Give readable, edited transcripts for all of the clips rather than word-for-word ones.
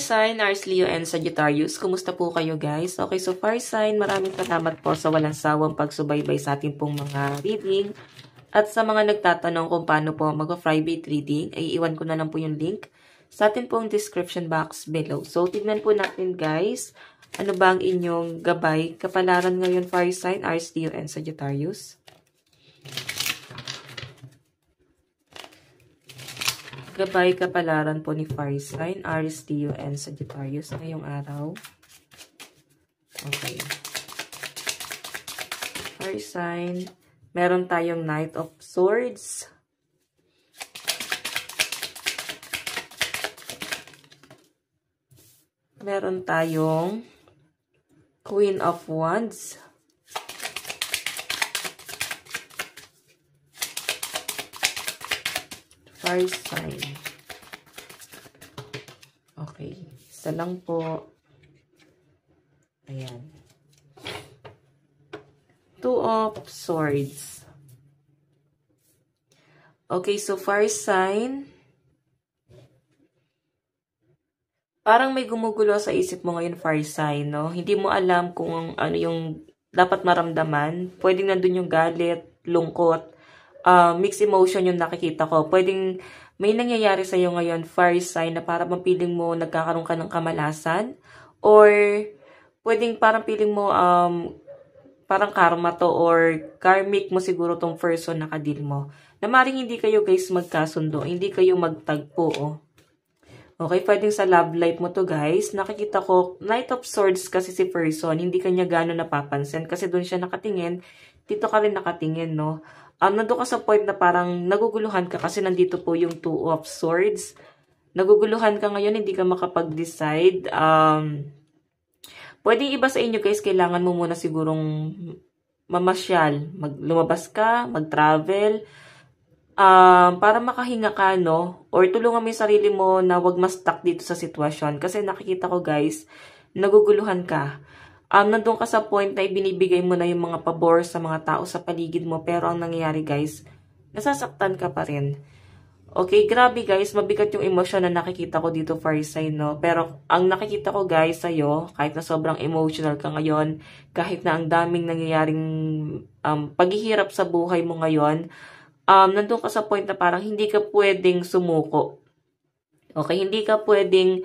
sign, Aries, Leo, and Sagittarius. Kumusta po kayo guys? Okay, so fire sign, maraming salamat po sa walang sawang pagsubaybay sa ating pong mga reading. At sa mga nagtatanong kung paano po mag-private reading, ay iwan ko na lang po yung link sa ating pong description box below. So, tignan po natin guys, ano ba ang inyong gabay, kapalaran ngayon fire sign, Aries, Leo, and Sagittarius. Gabay kapalaran po ni fire sign, Aries, Leo, and Sagittarius ngayong araw. Okay. Fire sign, meron tayong Knight of Swords. Meron tayong Queen of Wands. Fire sign. Okay. Isa lang po. Ayan. Two of Swords. Okay, so fire sign. Parang may gumugulo sa isip mo ngayon, fire sign, no? Hindi mo alam kung ano yung dapat maramdaman. Pwedeng nandun yung galit, lungkot, mixed emotion yung nakikita ko. Pwedeng may nangyayari sa'yo ngayon, fire sign, na parang piling mo nagkakaroon ka ng kamalasan. Or pwedeng parang piling mo parang karma to or karmic mo siguro tong person na kadil mo. Na maring hindi kayo guys magkasundo, hindi kayo magtagpo. Oh. Okay, pwedeng sa love life mo to guys. Nakikita ko, Knight of Swords kasi si person, hindi kanya gano'n napapansin. Kasi doon siya nakatingin, dito ka rin nakatingin, no? Nandun ka sa point na parang naguguluhan ka kasi nandito po yung Two of Swords. Naguguluhan ka ngayon, hindi ka makapag-decide. Pwedeng iba sa inyo guys, kailangan mo muna sigurong mamasyal. Lumabas ka, mag-travel, para makahinga ka, no? Or tulungan mo yung sarili mo na wag ma-stuck dito sa sitwasyon. Kasi nakikita ko guys, naguguluhan ka. Nandun ka sa point na ibinibigay mo na yung mga pabor sa mga tao sa paligid mo. Pero ang nangyayari guys, nasasaktan ka pa rin. Okay, grabe guys, mabigat yung emosyon na nakikita ko dito, fire sign, no? Pero ang nakikita ko guys sa'yo, kahit na sobrang emotional ka ngayon, kahit na ang daming nangyayaring paghihirap sa buhay mo ngayon, nandun ka sa point na parang hindi ka pwedeng sumuko. Okay, hindi ka pwedeng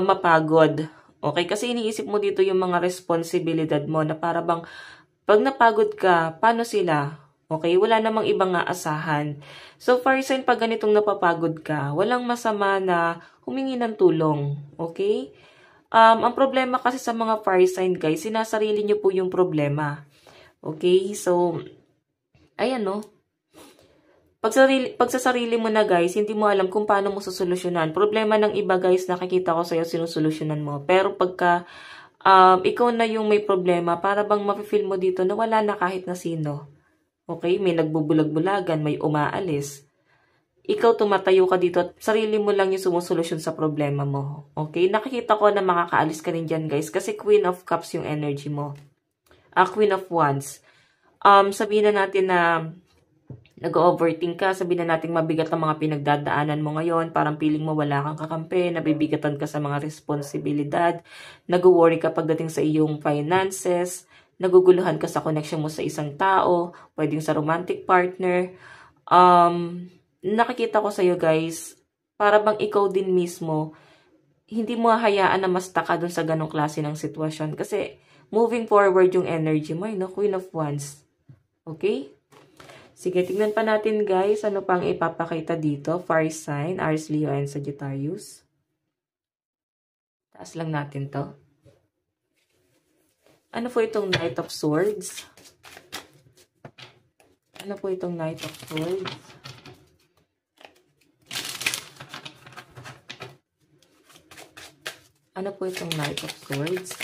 mapagod. Okay, kasi iniisip mo dito yung mga responsibilidad mo na para bang pag napagod ka, paano sila? Okay, wala namang ibang aasahan. So, fire sign, pag ganitong napapagod ka, walang masama na humingi ng tulong. Okay? Ang problema kasi sa mga fire sign, guys, sinasarili nyo po yung problema. Okay? So, ayan, no? Pag sa sarili mo na guys, hindi mo alam kung paano mo susolusyonan. Problema ng iba guys, nakikita ko sa'yo, sinusolusyonan mo. Pero pagka ikaw na yung may problema, para bang mafe-feel mo dito na wala na kahit na sino. Okay? May nagbubulag-bulagan, may umaalis. Ikaw tumatayo ka dito at sarili mo lang yung sumusolusyon sa problema mo. Okay? Nakikita ko na makakaalis ka rin dyan guys kasi Queen of Cups yung energy mo. Queen of Wands. Sabihin na natin na nag-overthink ka, sabihin na natin mabigat ang mga pinagdadaanan mo ngayon, parang feeling mo wala kang kakampi, nabibigatan ka sa mga responsibilidad, nag-worry ka pagdating sa iyong finances, naguguluhan ka sa connection mo sa isang tao, pwedeng sa romantic partner. Nakikita ko sa iyo guys, para bang ikaw din mismo, hindi mo hayaan na masta ka dun sa ganong klase ng sitwasyon. Kasi moving forward yung energy mo, no? Queen of Wands. Okay? Sige, tignan pa natin guys, ano pang ipapakita dito. Fire sign, Aries, Leo, and Sagittarius. Taas lang natin to. Ano po itong Knight of Swords? Ano po itong Knight of Swords? Ano po itong Knight of Swords?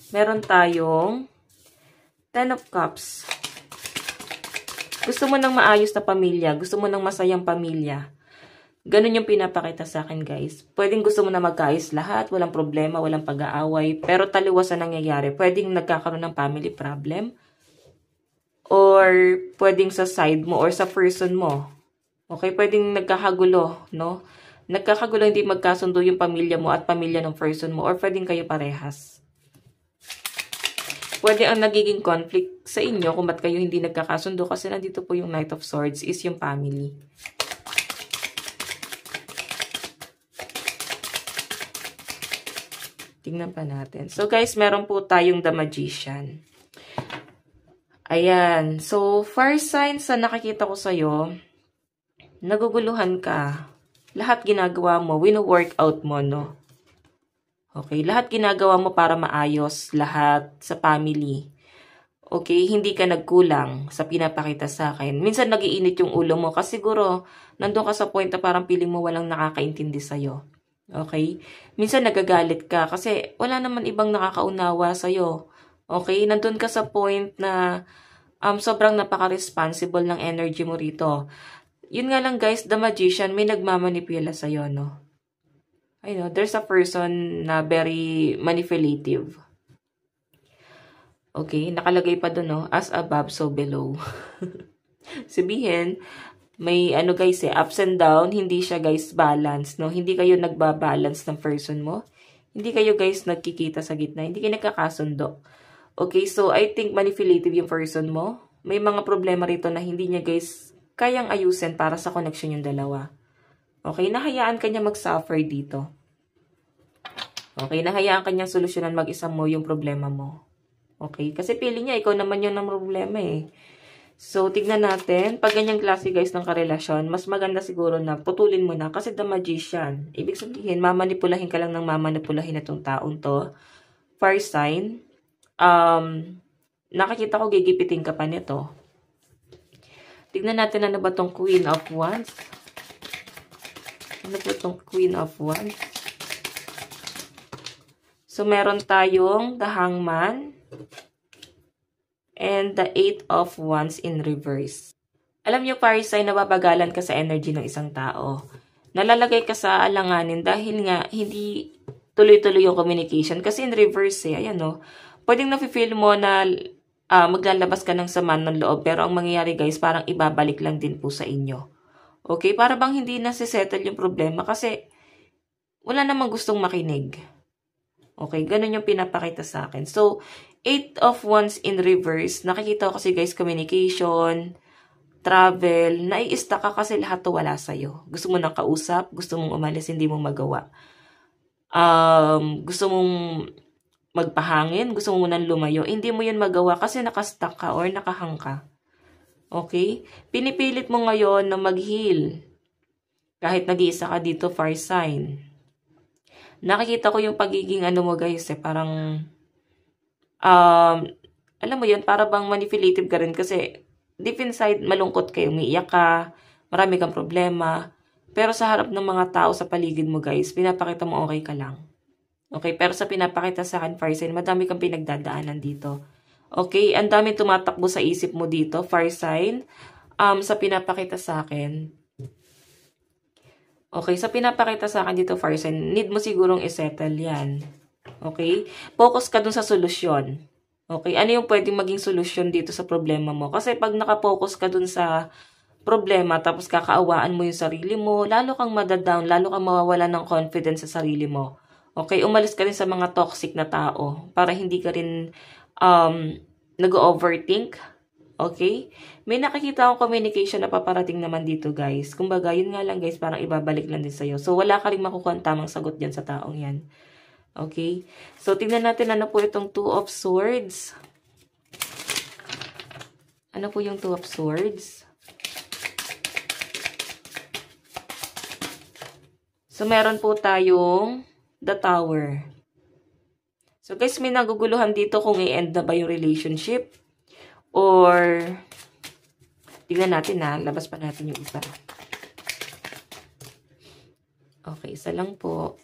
Meron tayong Ten of Cups. Gusto mo ng maayos na pamilya. Gusto mo ng masayang pamilya. Ganun yung pinapakita sa akin, guys. Pwedeng gusto mo na magkaayos lahat. Walang problema, walang pag-aaway. Pero taliwas na nangyayari. Pwedeng nagkakaroon ng family problem. Or pwedeng sa side mo or sa person mo. Okay? Pwedeng nagkakagulo, no? nagkakagulo, hindi magkasundo yung pamilya mo at pamilya ng person mo, or pwedeng kayo parehas. Pwede ang nagiging conflict sa inyo kung ba't kayo hindi nagkakasundo kasi nandito po yung Knight of Swords is yung family. Tingnan pa natin. So guys, meron po tayong The Magician. Ayan. So, fire signs na nakikita ko sa'yo, naguguluhan ka. Lahat ginagawa mo, wino-workout mo, no? Okay, lahat ginagawa mo para maayos lahat sa family. Okay, hindi ka nagkulang sa pinapakita sa akin. Minsan nagiinit yung ulo mo kasi siguro nandun ka sa point na parang piling mo walang nakakaintindi sa'yo. Okay? Minsan nagagalit ka kasi wala naman ibang nakakaunawa sa'yo. Okay? Nandun ka sa point na sobrang napaka-responsible ng energy mo rito. Yun nga lang guys, The Magician, may nagmamanipula sa'yo, no? I know, there's a person na very manipulative. Okay, nakalagay pa doon, no? As above, so below. Sabihin, may ano guys ups and down, hindi siya guys balance, no? Hindi kayo nagbabalance ng person mo. Hindi kayo guys nagkikita sa gitna, hindi kayo nagkakasundo. Okay, so I think manipulative yung person mo. May mga problema rito na hindi niya guys kayang ayusin para sa connection yung dalawa. Okay, nahayaan ka niya mag-suffer dito. Okay, nahayaan ka niya solusyonan mag-isa mo yung problema mo. Okay, kasi feeling niya ikaw naman yun ang problema eh. So, tignan natin. Pag ganyang klase guys ng karelasyon, mas maganda siguro na putulin mo na kasi The Magician. Ibig sabihin, mamanipulahin ka lang ng mamanipulahin itong taong to. Fire sign. Nakikita ko gigipitin ka pa nito. Tignan natin ano ba tong Queen of Wands. Ano po tong Queen of Wands? So, meron tayong The Hangman and the 8 of Wands in reverse. Alam niyo, fire sign, nababagalan ka sa energy ng isang tao. Nalalagay ka sa alanganin dahil nga hindi tuloy-tuloy yung communication. Kasi in reverse ayan no. Pwedeng nafe-feel mo na maglalabas ka ng sama ng loob. Pero ang mangyayari guys, parang ibabalik lang din po sa inyo. Okay? Para bang hindi nasisettle yung problema kasi wala namang gustong makinig. Okay? Ganun yung pinapakita sa akin. So, 8 of Wands in reverse. Nakikita ko kasi guys, communication, travel, nai-stuck ka kasi lahat to wala sa'yo. Gusto mo nang kausap, gusto mong umalis, hindi mo magawa. Gusto mong magpahangin, gusto mo nang lumayo, hindi mo yun magawa kasi nakastuck ka or nakahang ka. Okay? Pinipilit mo ngayon na mag-heal. Kahit nag-iisa ka dito, fire sign. Nakikita ko yung pagiging ano mo guys parang alam mo yun, para bang manipulative ka rin kasi deep inside, malungkot kayo, umiiyak ka, marami kang problema. Pero sa harap ng mga tao sa paligid mo guys, pinapakita mo okay ka lang. Okay, pero sa pinapakita sa akin, fire sign, madami kang pinagdadaanan dito. Okay, ang dami tumatakbo sa isip mo dito, fire sign, sa pinapakita sa akin. Okay, sa pinapakita sa akin dito, fire sign, need mo sigurong isettle yan. Okay? Focus ka dun sa solusyon. Okay? Ano yung pwedeng maging solusyon dito sa problema mo? Kasi pag nakapokus ka dun sa problema, tapos kakaawaan mo yung sarili mo, lalo kang madadown, lalo kang mawawala ng confidence sa sarili mo. Okay? Umalis ka rin sa mga toxic na tao para hindi ka rin nag-overthink. Okay? May nakikita akong communication na paparating naman dito, guys. Kumbaga, yun nga lang, guys, parang ibabalik lang din sa'yo. So, wala ka rin makukuha ang tamang sagot dyan sa taong yan. Okay? So, tingnan natin ano po itong 2 of Swords. Ano po yung 2 of Swords? So, meron po tayong The Tower. So, guys, may naguguluhan dito kung i-end na ba yung relationship. Or, tingnan natin na, labas pa natin yung isa. Okay, isa lang po.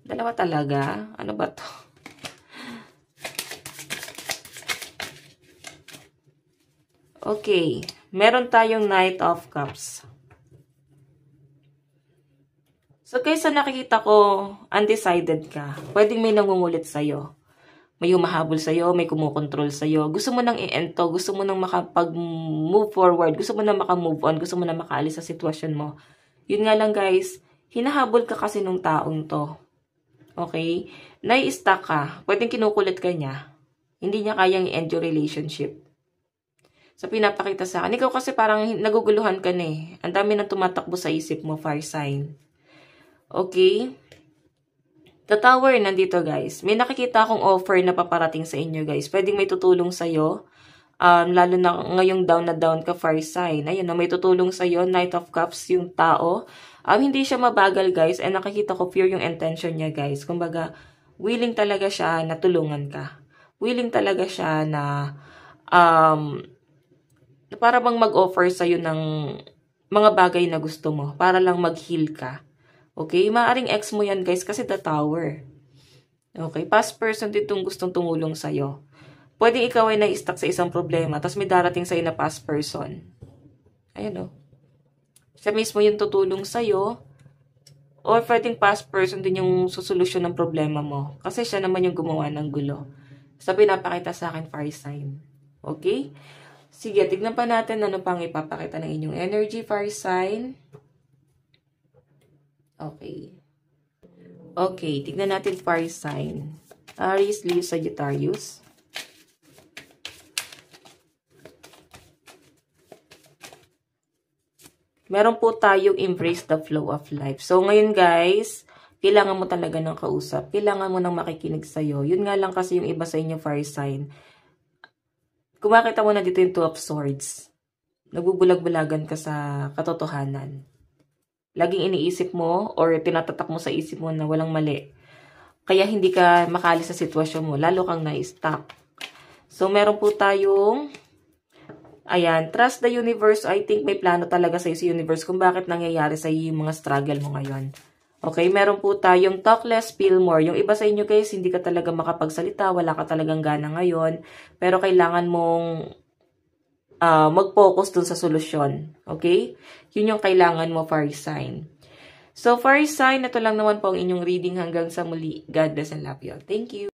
Dalawa talaga? Ano ba to? Okay, meron tayong Knight of Cups. So, guys, sa nakikita ko, undecided ka. Pwedeng may nangungulit sa'yo. May humahabol sa'yo, may kumukontrol sa'yo. Gusto mo nang i-end to, gusto mo nang makapag-move forward, gusto mo nang makamove on, gusto mo nang makaalis sa sitwasyon mo. Yun nga lang guys, hinahabol ka kasi nung taong to. Okay? Nai-stuck ka, pwedeng kinukulit ka niya. Hindi niya kayang i-end your relationship. So, pinapakita sa akin. Ikaw kasi parang naguguluhan ka na eh. Ang dami nang tumatakbo sa isip mo, fire sign. Okay? The Tower, nandito guys. May nakikita akong offer na paparating sa inyo guys. Pwedeng may tutulong sa'yo. Lalo na ngayong down na down ka, fire sign. Ayun, may tutulong sa'yo. Knight of Cups, yung tao. Hindi siya mabagal guys. And nakikita ko pure yung intention niya guys. Kumbaga, willing talaga siya na tulungan ka. Willing talaga siya na para bang mag-offer sa'yo ng mga bagay na gusto mo. Para lang mag-heal ka. Okay? Maaring ex mo yan, guys, kasi the Tower. Okay? Past person din itong gustong tumulong sa'yo. Pwedeng ikaw ay na-stuck sa isang problema, tapos may darating sa'yo na past person. Ayan, o. Siya mismo yung tutulong sa'yo, or pwedeng past person din yung susolusyon ng problema mo. Kasi siya naman yung gumawa ng gulo. So, pinapakita sa akin, fire sign. Okay? Sige, tignan pa natin ano pang ipapakita ng inyong energy, fire sign. Okay. Okay, tignan natin fire sign. Aries, Leo, Sagittarius. Meron po tayong embrace the flow of life. So, ngayon guys, kailangan mo talaga ng kausap. Kailangan mo ng makikinig sa'yo. Yun nga lang kasi yung iba sa inyo fire sign. Kung makita mo na dito yung Two of Swords, nagbubulag-bulagan ka sa katotohanan. Laging iniisip mo or tinatatak mo sa isip mo na walang mali. Kaya hindi ka makaalis sa sitwasyon mo. Lalo kang na-stuck. So, meron po tayong, ayan, trust the universe. I think may plano talaga sa'yo sa universe kung bakit nangyayari sa'yo yung mga struggle mo ngayon. Okay, meron po tayong talk less, feel more. Yung iba sa inyo guys, hindi ka talaga makapagsalita. Wala ka talagang gana ngayon. Pero kailangan mong mag-focus dun sa solusyon. Okay? Yun yung kailangan mo, fire sign. So, fire sign, ito lang naman po ang inyong reading hanggang sa muli. God bless and love you. Thank you.